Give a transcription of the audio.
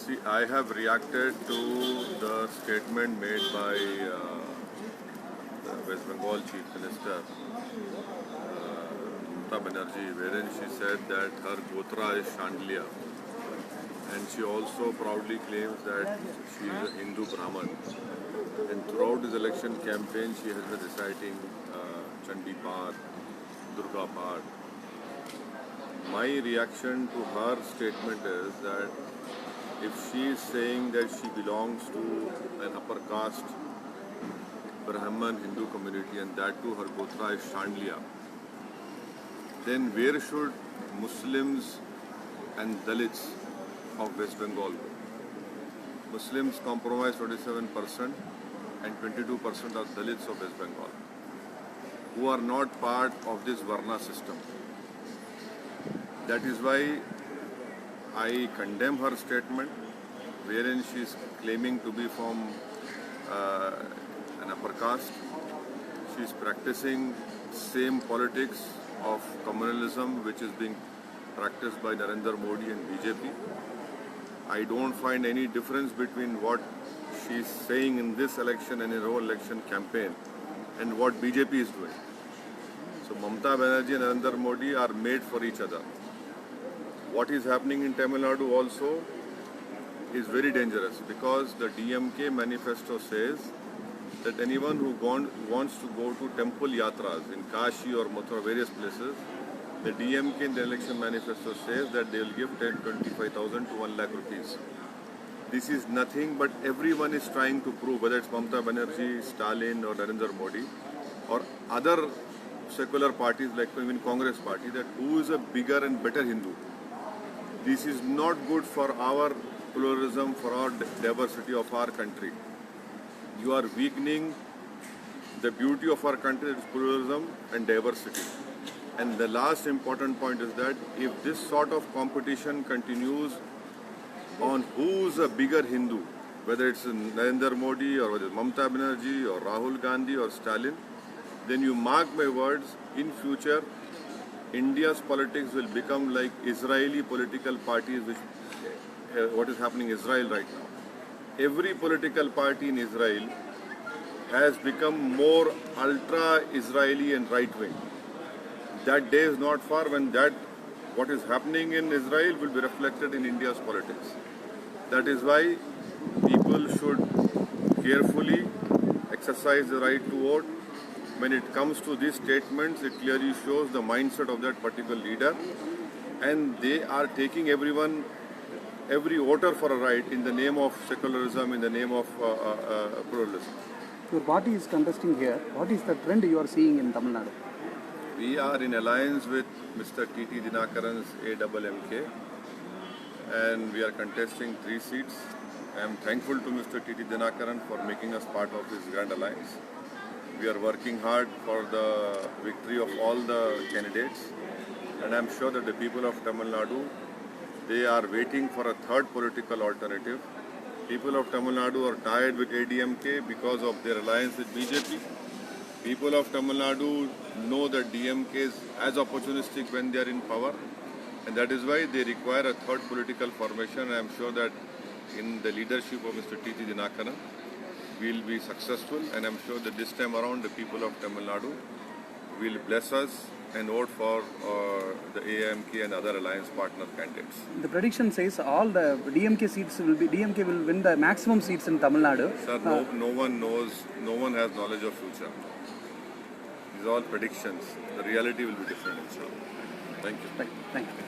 See, I have reacted to the statement made by the West Bengal Chief Minister, Mamata Banerjee, wherein she said that her Gotra is Chandelier. And she also proudly claims that she is a Hindu Brahman. And throughout this election campaign, she has been reciting Chandi Path, Durga Path. My reaction to her statement is that if she is saying that she belongs to an upper caste Brahman Hindu community and that too her Gotra is Chandelier, then where should Muslims and Dalits of West Bengal go? Muslims comprise 27% and 22% are Dalits of West Bengal, who are not part of this Varna system. That is why I condemn her statement, wherein she is claiming to be from an upper caste. She is practicing same politics of communalism which is being practiced by Narendra Modi and BJP. I don't find any difference between what she is saying in this election and in her whole election campaign and what BJP is doing. So Mamata Banerjee and Narendra Modi are made for each other. What is happening in Tamil Nadu also is very dangerous because the DMK manifesto says that anyone who wants to go to temple yatras in Kashi or Mathura, various places, the DMK in the election manifesto says that they will give 25,000 to 1 lakh rupees. This is nothing but everyone is trying to prove, whether it's Mamata Banerjee, Stalin or Narendra Modi or other secular parties like even Congress party, that who is a bigger and better Hindu. This is not good for our pluralism, for our diversity of our country. You are weakening the beauty of our country, that is pluralism and diversity. And the last important point is that if this sort of competition continues on who's a bigger Hindu, whether it's Narendra Modi or whether it's Mamata Banerjee or Rahul Gandhi or Stalin, then you mark my words, in future India's politics will become like Israeli political parties, which what is happening in Israel right now. Every political party in Israel has become more ultra-Israeli and right-wing. That day is not far when what is happening in Israel will be reflected in India's politics. That is why people should carefully exercise the right to vote. When it comes to these statements, it clearly shows the mindset of that particular leader, and they are taking every voter for a right in the name of secularism, in the name of pluralism. Your party is contesting here. What is the trend you are seeing in Tamil Nadu? We are in alliance with Mr. T.T. Dinakaran's AMMK, and we are contesting 3 seats. I am thankful to Mr. T.T. Dinakaran for making us part of this grand alliance. We are working hard for the victory of all the candidates, and I am sure that the people of Tamil Nadu, they are waiting for a third political alternative. People of Tamil Nadu are tired with ADMK because of their alliance with BJP. People of Tamil Nadu know that DMK is as opportunistic when they are in power, and that is why they require a third political formation. I am sure that in the leadership of Mr. T.T. Dinakaran, we will be successful, and I am sure that this time around the people of Tamil Nadu will bless us and vote for the AMK and other alliance partner candidates. The prediction says all the DMK will win the maximum seats in Tamil Nadu. Sir, no one knows, no one has knowledge of future. These are all predictions. The reality will be different, inshallah. Thank you. Thank you.